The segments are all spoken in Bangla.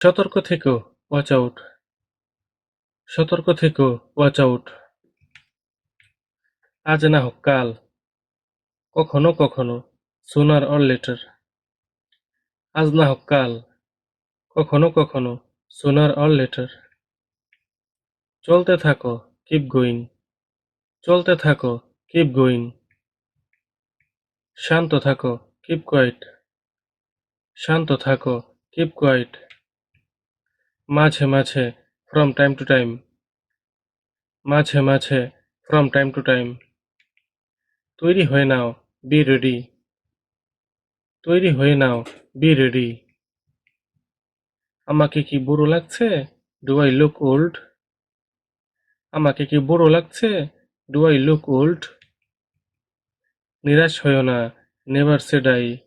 সতর্ক থেকো, ওয়াচ আউট। সতর্ক থেকো, ওয়াচ আউট। আজ না হোক কাল, কখনো কখনো, সুনার অর লেটার। আজ না হোক কাল, কখনো কখনো, সুনার অর লেটার। চলতে থাকো, কিপ গোয়িং। চলতে থাকো, কিপ গোয়িং। শান্ত থাকো, কিপ কোয়াইট। শান্ত থাকো, কিপ কোয়াইট। মাঝে মাঝে, ফ্রম টাইম টু টাইম। মাঝে মাঝে, ফ্রম টাইম টু টাইম। তৈরি হয়ে নাও, বি রেডি। তৈরি হয়ে নাও, বি রেডি। আমাকে কি বুড়ো লাগছে? Do I look old? আমাকে কি বুড়ো লাগছে? Do I look old? নিরাশ হয়ো না, নেভার সে ডাই।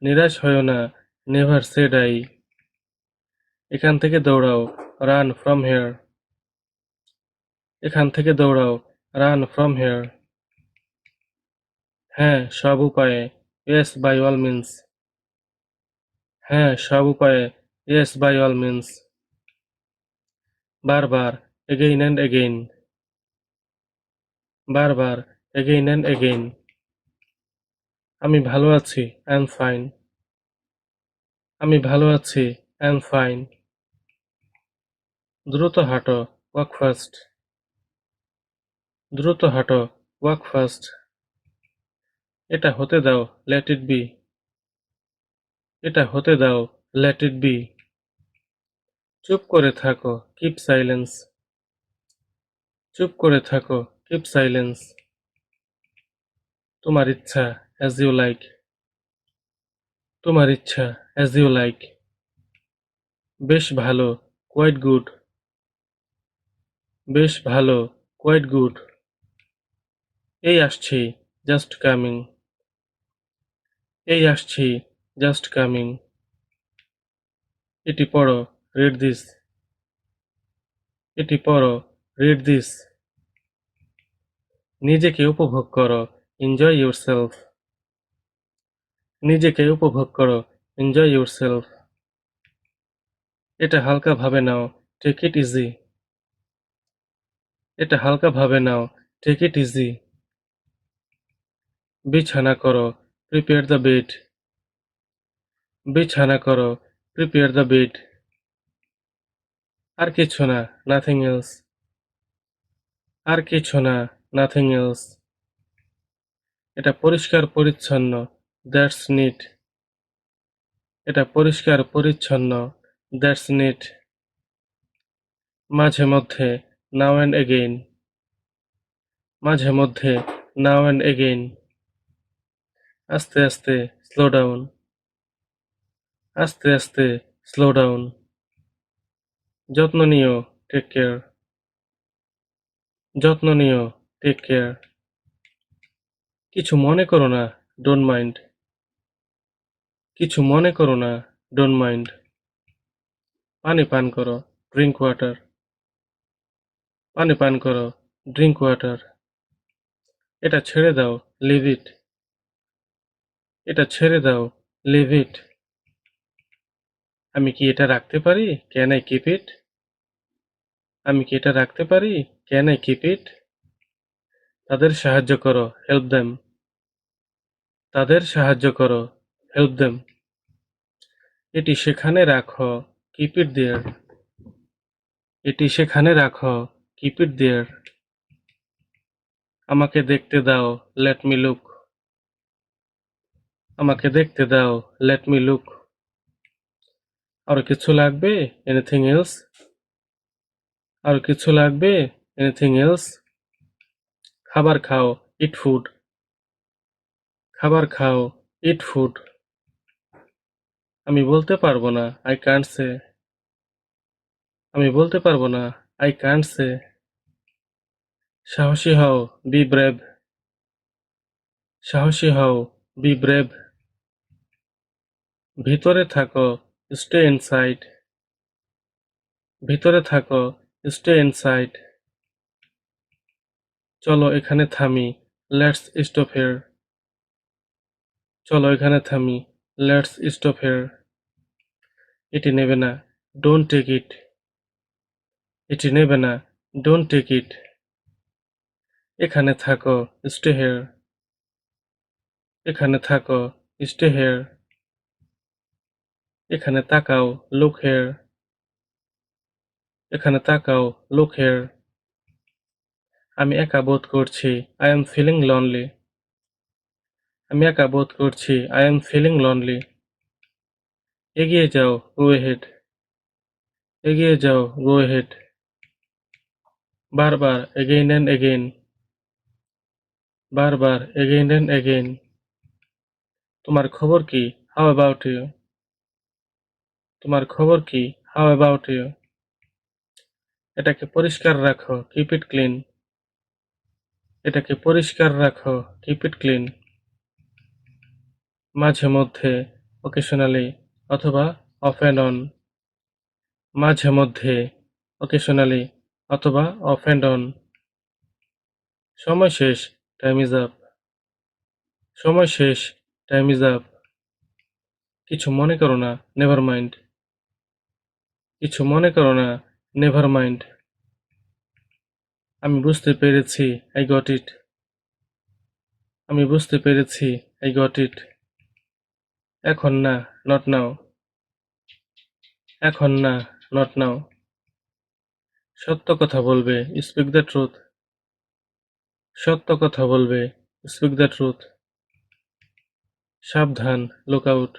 নিরাশ হয়ো না, নেভার সে ডাই। এখান থেকে দৌড়াও, রান ফ্রম হেয়ার। এখান থেকে দৌড়াও, রান ফ্রম হেয়ার। হ্যাঁ, সব উপায়ে, ইয়েস বাই অল মিন্স। হ্যাঁ, সব উপায়ে, ইয়েস বাই অল মিন্স। বারবার, এগেইন অ্যান্ড এগেইন। বারবার, এগেইন অ্যান্ড এগেইন। আমি ভালো আছি, আই এম ফাইন। আমি ভালো আছি, আই এম ফাইন। দ্রুত হাঁটো, ওয়াক ফাস্ট। দ্রুত হাঁটো, ওয়াক ফাস্ট। এটা হতে দাও, লেট ইট বি। এটা হতে দাও, লেট ইট বি। চুপ করে থাকো, কিপ সাইলেন্স। চুপ করে থাকো, কিপ সাইলেন্স। তোমার ইচ্ছা, অ্যাজ ইউ লাইক। তোমার ইচ্ছা, অ্যাজ ইউ লাইক। বেশ ভালো, কোয়াইট গুড। বেশ ভালো, কোয়াইট গুড। এই আসছি, জাস্ট কামিং। এই আসছি, জাস্ট কামিং। এটি পড়ো, রিড দিস। এটি পড়ো, রিড দিস। নিজেকে উপভোগ করো, এনজয় ইয়োরসেলফ। নিজেকে উপভোগ করো, এনজয় ইয়োরসেলফ। এটা হালকা ভাবে নাও, টেক ইট ইজি। এটা হালকা ভাবে নাও, টেক ইট ইজি। বিছানা করো, প্রিপেয়ার দ্য বেড। বিছানা করো, প্রিপেয়ার দ্য বেড। আর কিছু না, নাথিং এলস। আর কিছু না, নাথিং এলস। এটা পরিষ্কার পরিচ্ছন্ন, দ্যাটস নিট। এটা পরিষ্কার পরিচ্ছন্ন, দ্যাটস নিট। মাঝে মধ্যে, নাও অ্যান্ড এগেইন। মাঝে মধ্যে, নাও অ্যান্ড এগেইন। আস্তে আস্তে, স্লো ডাউন। আস্তে আস্তে, স্লো ডাউন। যত্ন নিও, টেক কেয়ার। যত্ন নিও, টেক কেয়ার। কিছু মনে করো না, ডোন্ট মাইন্ড। কিছু মনে করো না, ডোন্ট মাইন্ড। পানি পান করো, ড্রিঙ্ক ওয়াটার। পানি পান করো, ড্রিঙ্ক ওয়াটার। এটা ছেড়ে দাও, লিভ ইট। এটা ছেড়ে দাও, লিভ ইট। আমি কি এটা রাখতে পারি? Can I keep it? আমি কি এটা রাখতে পারি? Can I keep it? তাদের সাহায্য করো, হেল্প দেম। তাদের সাহায্য করো, হেল্প দেম। এটি সেখানে রাখো, কিপ ইট দেয়ার। এটি সেখানে রাখো, কিপ ইট দেয়ার। আমাকে দেখতে দাও, লেট মি লুক। আমাকে দেখতে দাও, লেট মি লুক। আরো কিছু লাগবে? Anything else? আরো কিছু লাগবে? Anything else? খাবার খাও, ইট ফুড। খাবার খাও, ইট ফুড। আমি বলতে পারবো না, আই কান্ট সে। আমি বলতে পারবো না, আই কান্ট সে। সাহসী হও, বি ব্রেভ। সাহসী হও, বি ব্রেভ। ভিতরে থাকো, স্টে ইনসাইড। ভিতরে থাকো, স্টে ইনসাইড। চলো এখানে থামি, লেটস স্টপ হিয়ার। চলো এখানে থামি, লেটস স্টপ হিয়ার। এটি নেবে না, ডোন্ট টেক ইট। এটি নেবে না, ডোন্ট টেক ইট। এখানে থাকো, স্টে হিয়ার। এখানে থাকো, স্টে হিয়ার। এখানে তাকাও, লুক হিয়ার। এখানে তাকাও, লুক হিয়ার। আমি একা বোধ করছি, আই এম ফিলিং লনলি। আমি একা বোধ করছি, আই এম ফিলিং লনলি। এগিয়ে যাও, গো হেড। এগিয়ে যাও, গো হেড। বারবার, এগেইন অ্যান্ড এগেইন। বারবার, এগেইন অ্যান্ড এগেইন। তোমার খবর কি? How about you? তোমার খবর কি? How about you? এটাকে পরিষ্কার রাখো, কিপ ইট ক্লিন। এটাকে পরিষ্কার রাখো, কিপ ইট ক্লিন। মাঝে মধ্যে, অকেশনালি, অথবা অফ অ্যান্ড অন। মাঝে মধ্যে, অকেশনালি, অথবা অফ অ্যান্ড অন। সময় শেষ, টাইম ইজ আপ। সময় শেষ, টাইম ইজ আপ। কিছু মনে করো না, নেভার মাইন্ড। কিছু মনে করো না, নেভার মাইন্ড। আমি বুঝতে পেরেছি, আই গট ইট। আমি বুঝতে পেরেছি, আই গট ইট। এখন না, নট নাও। এখন না, নট নাও। সত্য কথা বলবে, স্পিক দ্য ট্রুথ। সত্য কথা বলবে, স্পিক দ্য ট্রুথ। সাবধান, লুক আউট।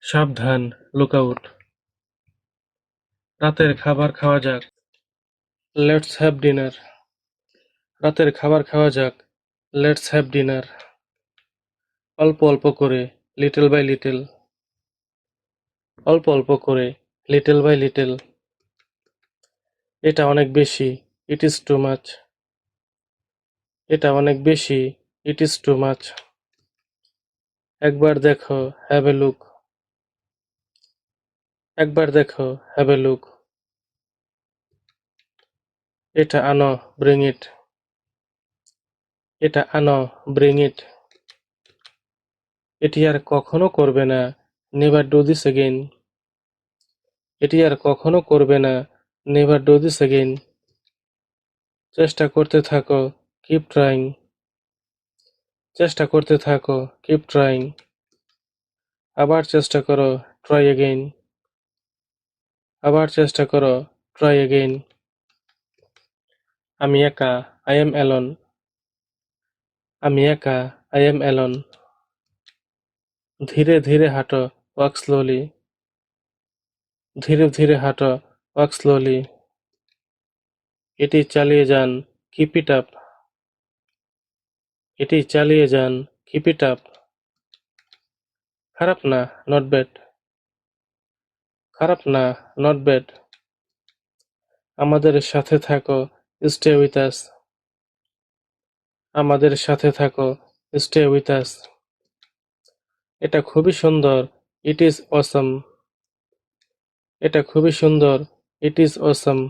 সাবধান, লুক আউট। রাতের খাবার খাওয়া যাক। Let's have dinner. রাতের খাবার খাওয়া যাক। Let's have dinner. অল্প অল্প করে, লিটল বাই লিটল। অল্প অল্প করে, লিটল বাই লিটল। এটা অনেক বেশি, ইট ইজ টু মাচ। এটা অনেক বেশি, ইট ইজ টু মাচ। একবার দেখো, হ্যাভ এ লুক। একবার দেখো, হ্যাভ এ লুক। এটা আনো, ব্রিং ইট। এটা আনো, ব্রিং ইট। এটি আর কখনো করবে না, নেভার ডু দিস এগেইন। এটি আর কখনো করবে না, নেভার ডু দিস এগেইন। চেষ্টা করতে থাকো, কিপ ট্রাইং। চেষ্টা করতে থাকো, কিপ ট্রাইং। আবার চেষ্টা করো, ট্রাই এগেইন। আবার চেষ্টা করো, ট্রাই এগেইন। আমি একা, আই এম অ্যালোন। আমি একা, আই এম অ্যালোন। ধীরে ধীরে হাঁটো, ওয়াক স্লোলি। ধীরে ধীরে হাঁটো, ওয়াক স্লোলি। এটি চালিয়ে যান, কিপ ইট আপ। এটি চালিয়ে যান, কিপ ইট আপ। খারাপ না, নট ব্যাড। খারাপ না, নট ব্যাড। আমাদের সাথে থাকো, স্টে উইথ আস। আমাদের সাথে থাকো, স্টে উইথ আস। এটা খুবই সুন্দর, ইট ইজ অসম। এটা খুবই সুন্দর, ইট ইজ অসম।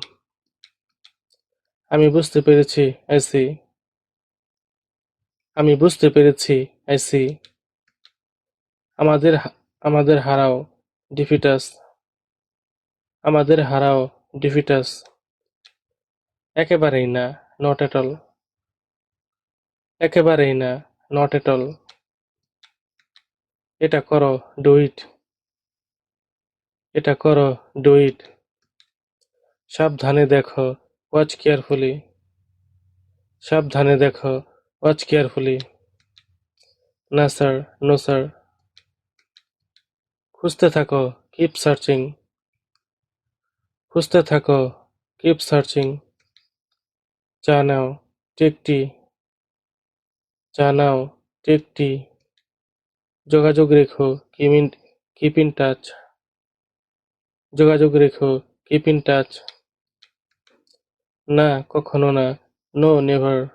আমি বুঝতে পেরেছি, আই সি। আমি বুঝতে পেরেছি, আই সি। আমাদের আমাদের হারাও, ডিফিট আস। আমাদের হারাও, ডিফিট আস। একেবারেই না, নট এট অল। একেবারেই না, নট এট অল। এটা করো, ডু ইট। এটা করো, ডু ইট। সাবধানে দেখো, ওয়াচ কেয়ারফুলি। সাবধানে দেখো, ওয়াচ কেয়ারফুলি। না স্যার, নো স্যার। খুঁজতে থাকো, কিপ সার্চিং। খুঁজতে থাকো, কিপ সার্চিং। চা নাও, টেক টি। চা নাও, টেক টি। যোগাযোগ রেখো, কিপ ইন টাচ। যোগাযোগ রেখো, কিপ ইন টাচ। না, কখনো না, নো নেভার।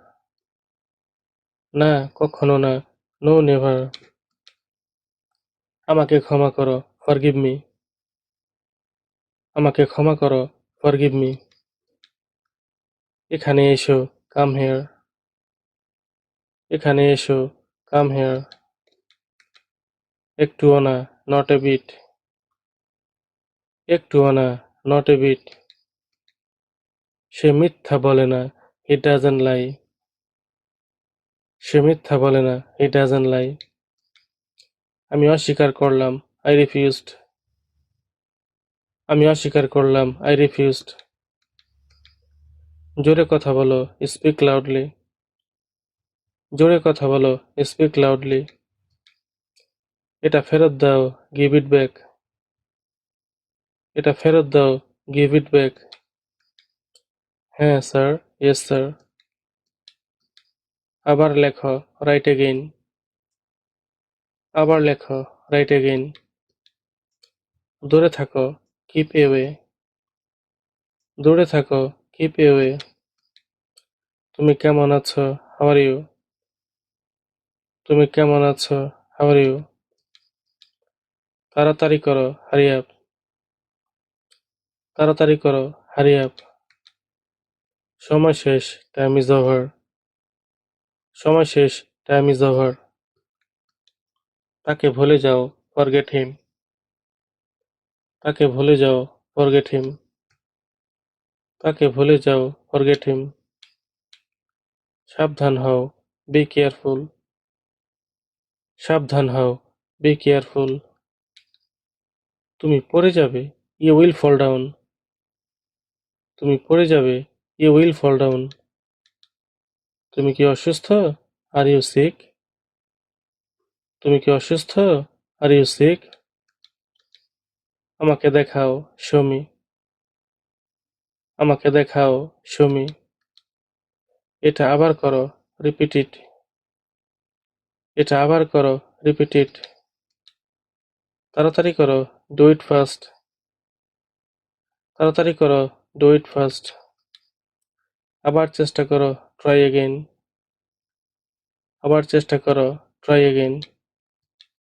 না, কখনো না, নো নেভার। আমাকে ক্ষমা করো, ফরগিভ মি। আমাকে ক্ষমা করো, ফরগিভ মি। এখানে এসো, কাম হেয়ার। এখানে এসো, কাম হেয়ার। একটুও না, নট এ বিট। একটুও না, নট এ বিট। সে মিথ্যা বলে না, হি ডাজন্ট লাই। সে মিথ্যা বলে না, হি ডাজন্ট লাই। আমি অস্বীকার করলাম, আই রিফিউজড। আমি অস্বীকার করলাম, আই রিফিউজড। জোরে কথা বলো, স্পিক লাউডলি। জোরে কথা বলো, স্পিক লাউডলি। এটা ফেরত দাও, গিভ ইট ব্যাক। এটা ফেরত দাও, গিভ ইট ব্যাক। হ্যাঁ স্যার, ইয়েস স্যার। আবার লেখো, রাইট এগেইন। আবার লেখো, রাইট এগেইন। দূরে থাকো, কিপ এওয়ে। দূরে থাকো, কিপ এওয়ে। তুমি কেমন আছো, হাউ আর ইউ? তুমি কেমন আছো, হাউ আর ইউ? তাড়াতাড়ি করো, হারি আপ। তাড়াতাড়ি করো, হারি আপ। সময় শেষ, টাইম ইজ ওভার। সময় শেষ, টাইম ইজ ওভার। তাকে ভুলে যাও, ফরগেট হিম। তাকে ভুলে যাও, ফরগেট হিম। তাকে ভুলে যাও, ফরগেট হিম। সাবধান হও, বি কেয়ারফুল। সাবধান হও, বি কেয়ারফুল। তুমি পড়ে যাবে, ইউ উইল ফল ডাউন। তুমি পড়ে যাবে, ইউ উইল ফল ডাউন। তুমি কি অসুস্থ, আর ইউ সিক? তুমি কি অসুস্থ, আর ইউ সিক? আমাকে দেখাও, শো মি। আমাকে দেখাও, শো মি। এটা আবার করো, রিপিট ইট। এটা আবার করো, রিপিট ইট। তাড়াতাড়ি করো, ডু ইট ফাস্ট। তাড়াতাড়ি করো, ডু ইট ফাস্ট। আবার চেষ্টা করো, ট্রাই এগেইন। আবার চেষ্টা করো, ট্রাই এগেইন।